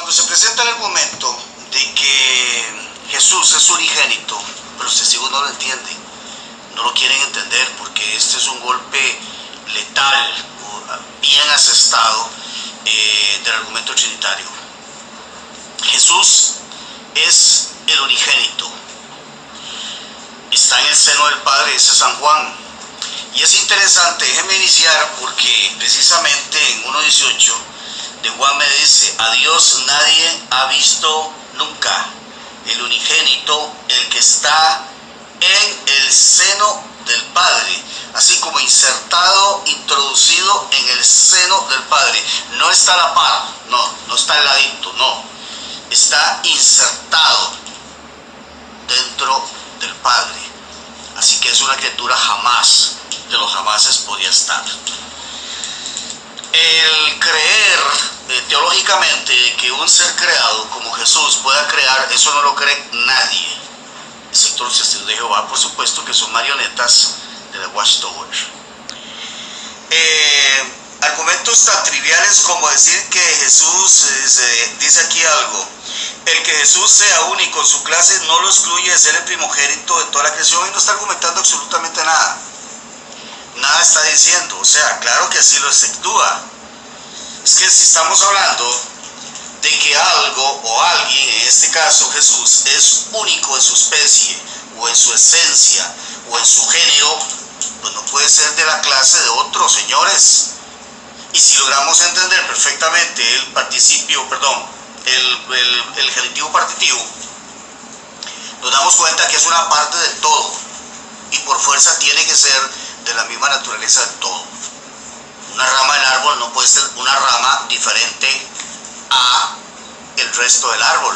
Cuando se presenta el argumento de que Jesús es unigénito, pero los testigos no lo entienden, no lo quieren entender porque este es un golpe letal, bien asestado del argumento trinitario. Jesús es el unigénito, está en el seno del Padre, ese es San Juan. Y es interesante, déjenme iniciar porque precisamente en 1.18 de Juan me dice: a Dios nadie ha visto nunca, el unigénito, el que está en el seno del Padre, así como insertado, introducido en el seno del Padre. No está a la par, no está al ladito, no, está insertado dentro del Padre. Así que es una criatura jamás de los jamases podía estar. El creer teológicamente que un ser creado como Jesús pueda crear, eso no lo cree nadie, excepto los testigos de Jehová, por supuesto, que son marionetas de la Watchtower. Argumentos tan triviales como decir que Jesús, dice aquí algo: el que Jesús sea único en su clase no lo excluye de ser el primogénito de toda la creación, y no está argumentando absolutamente nada. Nada está diciendo, o sea, claro que así lo exceptúa. Es que si estamos hablando de que algo o alguien, en este caso Jesús, es único en su especie, o en su esencia, o en su género, pues no puede ser de la clase de otros, señores. Y si logramos entender perfectamente el participio, el genitivo partitivo, nos damos cuenta que es una parte del todo, y por fuerza tiene que ser de la misma naturaleza del todo. Una rama del árbol no puede ser una rama diferente a el resto del árbol.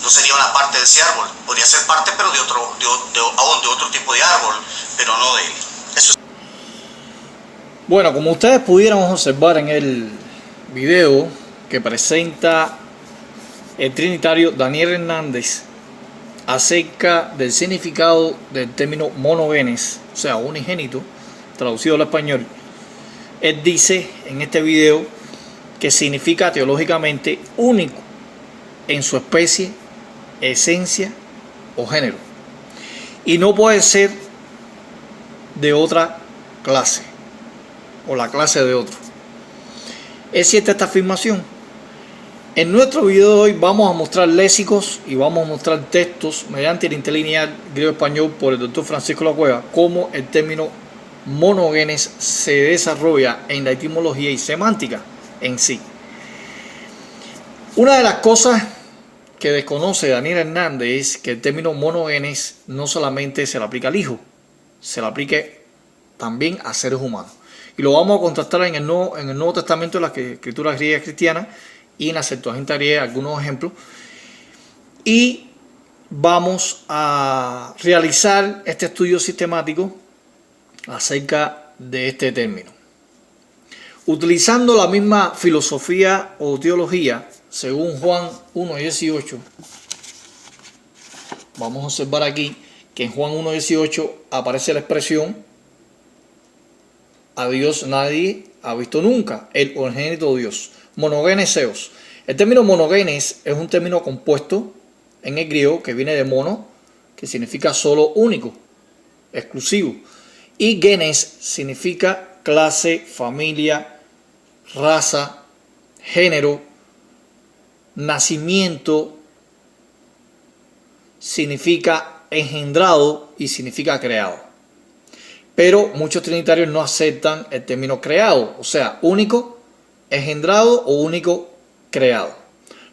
No sería una parte de ese árbol. Podría ser parte, pero de otro tipo de árbol, pero no de él. Eso es... Bueno, como ustedes pudieron observar en el video que presenta el trinitario Daniel Hernández acerca del significado del término monogenes, o sea, unigénito, traducido al español, él dice en este video que significa teológicamente único en su especie, esencia o género, y no puede ser de otra clase o la clase de otro. ¿Es cierta esta afirmación? En nuestro video de hoy vamos a mostrar léxicos y vamos a mostrar textos mediante el interlineal griego-español por el doctor Francisco La Cueva, cómo el término monogenes se desarrolla en la etimología y semántica en sí. Una de las cosas que desconoce Daniel Hernández es que el término monogenes no solamente se le aplica al hijo, se le aplica también a seres humanos. Y lo vamos a contrastar en el Nuevo Testamento, en las escrituras griegas cristianas, y en la Septuaginta griega, algunos ejemplos. Y vamos a realizar este estudio sistemático acerca de este término, utilizando la misma filosofía o teología según Juan 1.18. Vamos a observar aquí que en Juan 1.18 aparece la expresión: a Dios nadie ha visto nunca, el unigénito Dios. Monogenes Theos. El término monogenes es un término compuesto en el griego que viene de mono, que significa solo, único, exclusivo, y genes significa clase, familia, raza, género, nacimiento, significa engendrado y significa creado. Pero muchos trinitarios no aceptan el término creado, o sea, único, engendrado o único creado,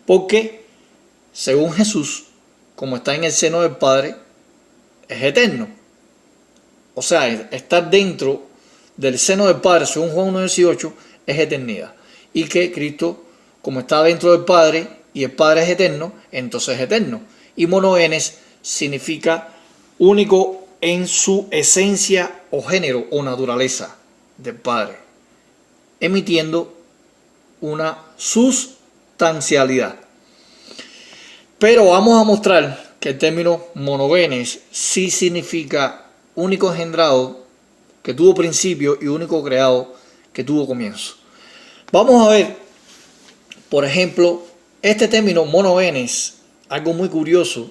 porque según Jesús, como está en el seno del Padre, es eterno. O sea, estar dentro del seno del Padre, según Juan 1.18, es eternidad. Y que Cristo, como está dentro del Padre y el Padre es eterno, entonces es eterno. Y monogenes significa único en su esencia o género o naturaleza del Padre, emitiendo una sustancialidad. Pero vamos a mostrar que el término monogenes sí significa único engendrado que tuvo principio y único creado que tuvo comienzo. Vamos a ver, por ejemplo, Este término monogenes, algo muy curioso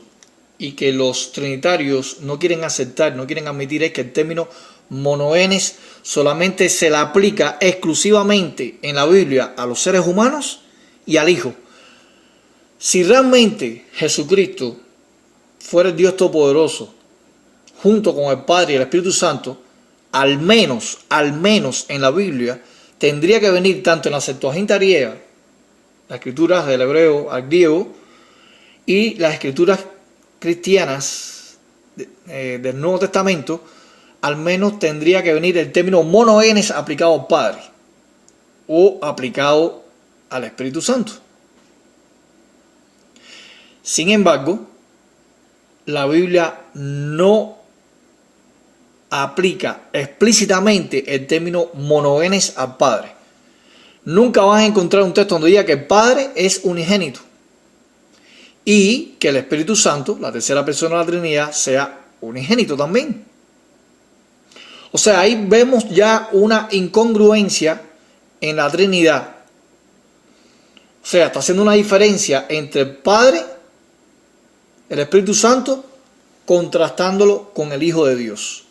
y que los trinitarios no quieren aceptar, no quieren admitir, es que el término monogenes solamente se le aplica exclusivamente en la Biblia a los seres humanos y al Hijo. Si realmente Jesucristo fuera el Dios Todopoderoso, junto con el Padre y el Espíritu Santo, al menos en la Biblia, tendría que venir tanto en la Septuaginta griega, las escrituras del hebreo al griego, y las escrituras cristianas del Nuevo Testamento, al menos tendría que venir el término monogenes aplicado al Padre o aplicado al Espíritu Santo. Sin embargo, la Biblia no aplica explícitamente el término monogenes al Padre. Nunca vas a encontrar un texto donde diga que el Padre es unigénito y que el Espíritu Santo, la tercera persona de la Trinidad, sea unigénito también. O sea, ahí vemos ya una incongruencia en la Trinidad. O sea, está haciendo una diferencia entre el Padre, el Espíritu Santo, contrastándolo con el Hijo de Dios.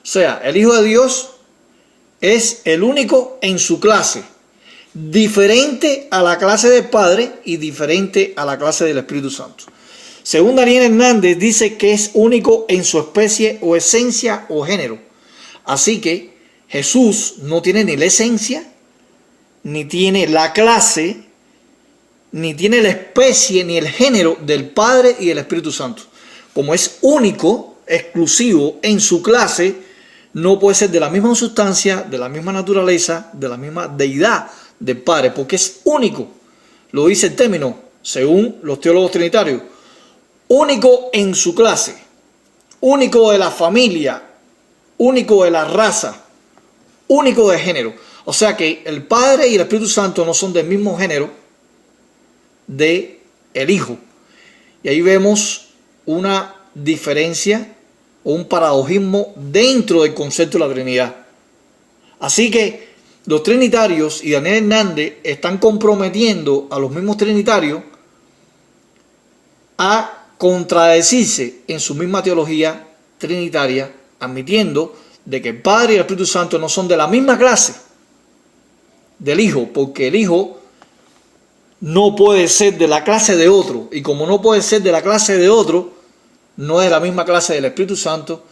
O sea, el Hijo de Dios es el único en su clase, diferente a la clase del Padre y diferente a la clase del Espíritu Santo. Según Daniel Hernández, dice que es único en su especie o esencia o género. Así que Jesús no tiene ni la esencia, ni tiene la clase, ni tiene la especie, ni el género del Padre y del Espíritu Santo. Como es único, exclusivo en su clase, no puede ser de la misma sustancia, de la misma naturaleza, de la misma deidad del Padre, porque es único. Lo dice el término, según los teólogos trinitarios, único en su clase, único de la familia, único de la raza, único de género. O sea que el Padre y el Espíritu Santo no son del mismo género de el Hijo. Y ahí vemos una diferencia o un paradojismo dentro del concepto de la Trinidad. Así que los trinitarios y Daniel Hernández están comprometiendo a los mismos trinitarios a contradecirse en su misma teología trinitaria, admitiendo de que el Padre y el Espíritu Santo no son de la misma clase del Hijo, porque el Hijo no puede ser de la clase de otro, y como no puede ser de la clase de otro, no es de la misma clase del Espíritu Santo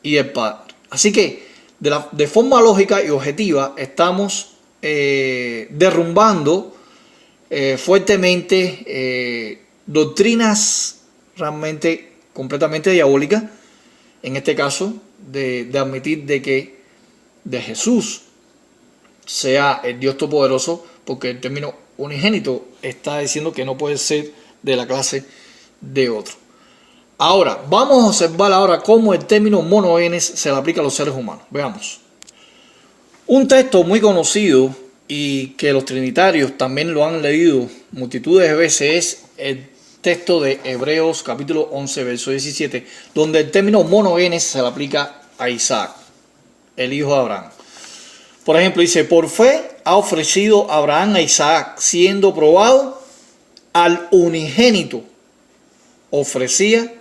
y el Padre. Así que de forma lógica y objetiva estamos derrumbando fuertemente doctrinas realmente completamente diabólicas, en este caso de admitir de que de Jesús sea el Dios Todopoderoso, porque el término unigénito está diciendo que no puede ser de la clase de otro. Ahora, vamos a observar ahora cómo el término monogenes se le aplica a los seres humanos. Veamos. Un texto muy conocido y que los trinitarios también lo han leído multitudes de veces es el texto de Hebreos capítulo 11, verso 17, donde el término monogenes se le aplica a Isaac, el hijo de Abraham. Por ejemplo, dice, por fe ha ofrecido Abraham a Isaac, siendo probado, al unigénito ofrecía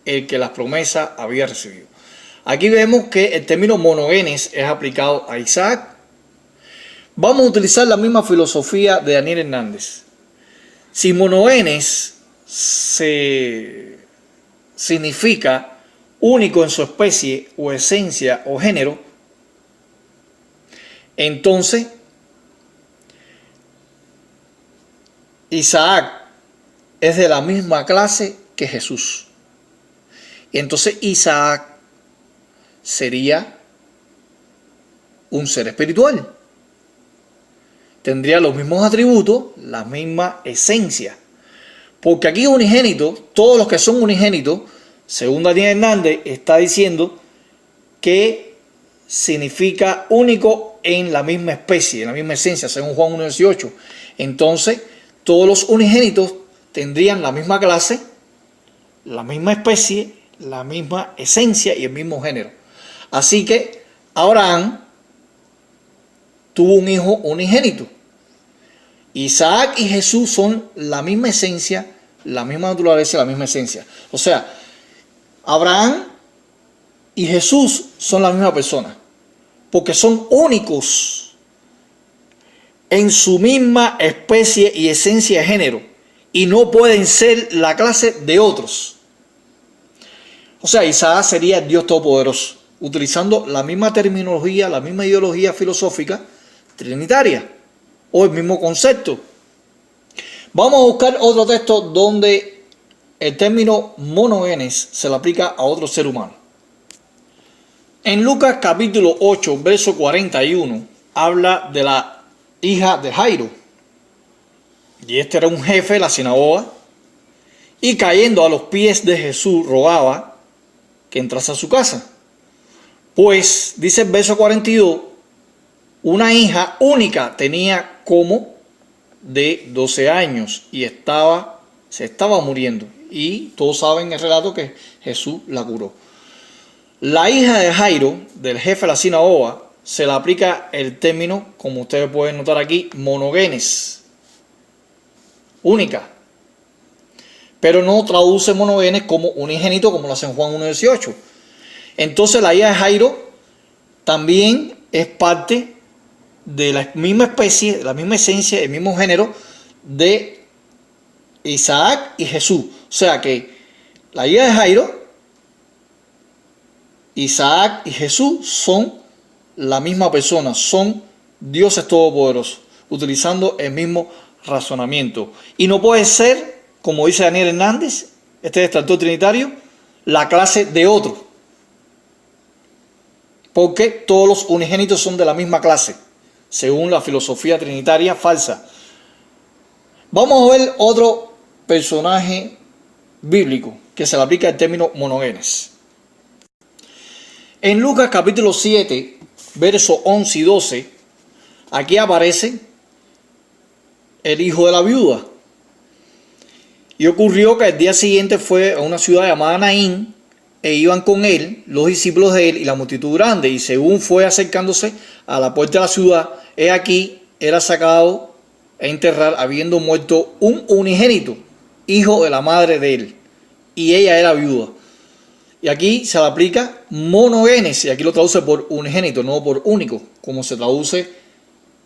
el que las promesas había recibido. Aquí vemos que el término monogenes es aplicado a Isaac. Vamos a utilizar la misma filosofía de Daniel Hernández. Si monogenes significa único en su especie o esencia o género, entonces Isaac es de la misma clase que Jesús. Y entonces Isaac sería un ser espiritual. Tendría los mismos atributos, la misma esencia. Porque aquí unigénito, todos los que son unigénitos, según Daniel Hernández, está diciendo que significa único en la misma especie, en la misma esencia, según Juan 1:18. Entonces, todos los unigénitos tendrían la misma clase, la misma especie, la misma esencia y el mismo género. Así que Abraham tuvo un hijo unigénito. Isaac y Jesús son la misma esencia, la misma naturaleza, la misma esencia. O sea, Abraham y Jesús son la misma persona, porque son únicos en su misma especie y esencia de género, y no pueden ser la clase de otros. O sea, Isaac sería el Dios Todopoderoso, utilizando la misma terminología, la misma ideología filosófica trinitaria, o el mismo concepto. Vamos a buscar otro texto donde el término monogenes se le aplica a otro ser humano. En Lucas capítulo 8, verso 41, habla de la hija de Jairo. Y este era un jefe de la sinagoga, y cayendo a los pies de Jesús rogaba que entrase a su casa. Pues, dice el verso 42, una hija única tenía como de 12 años y se estaba muriendo. Y todos saben el relato que Jesús la curó. La hija de Jairo, del jefe de la sinagoga, se le aplica el término, como ustedes pueden notar aquí, monogenes, única. Pero no traduce monogenes como unigénito, como lo hace en Juan 1:18. Entonces la hija de Jairo también es parte de la misma especie, de la misma esencia, del mismo género de Isaac y Jesús. O sea que la hija de Jairo, Isaac y Jesús son la misma persona, son dioses todopoderosos, utilizando el mismo razonamiento. Y no puede ser, como dice Daniel Hernández, este detractor trinitario, la clase de otro, porque todos los unigénitos son de la misma clase, según la filosofía trinitaria falsa. Vamos a ver otro personaje bíblico que se le aplica el término monogenes. En Lucas capítulo 7, versos 11 y 12, aquí aparece el hijo de la viuda. Y ocurrió que el día siguiente fue a una ciudad llamada Naín, e iban con él los discípulos de él y la multitud grande. Y según fue acercándose a la puerta de la ciudad, he aquí, era sacado a enterrar, habiendo muerto un unigénito, hijo de la madre de él, y ella era viuda. Y aquí se le aplica monogenes, y aquí lo traduce por unigénito, no por único, como se traduce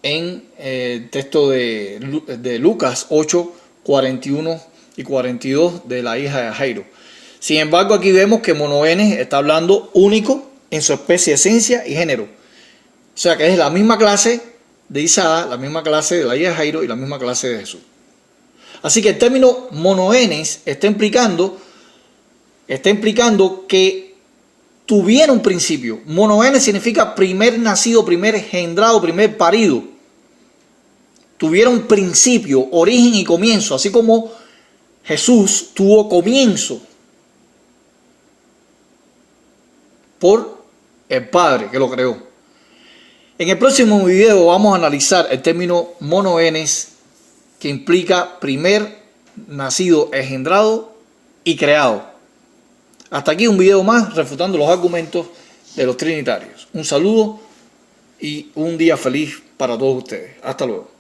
en el texto de Lucas 8, 41 y 42 de la hija de Jairo. Sin embargo, aquí vemos que monogenes está hablando único en su especie, esencia y género. O sea que es la misma clase de Isaac, la misma clase de la hija de Jairo y la misma clase de Jesús. Así que el término monogenes está implicando que tuviera un principio. Monogenes significa primer nacido, primer engendrado, primer parido. Tuviera un principio, origen y comienzo, así como Jesús tuvo comienzo por el Padre que lo creó. En el próximo video vamos a analizar el término monogenes, que implica primer nacido, engendrado y creado. Hasta aquí un video más refutando los argumentos de los trinitarios. Un saludo y un día feliz para todos ustedes. Hasta luego.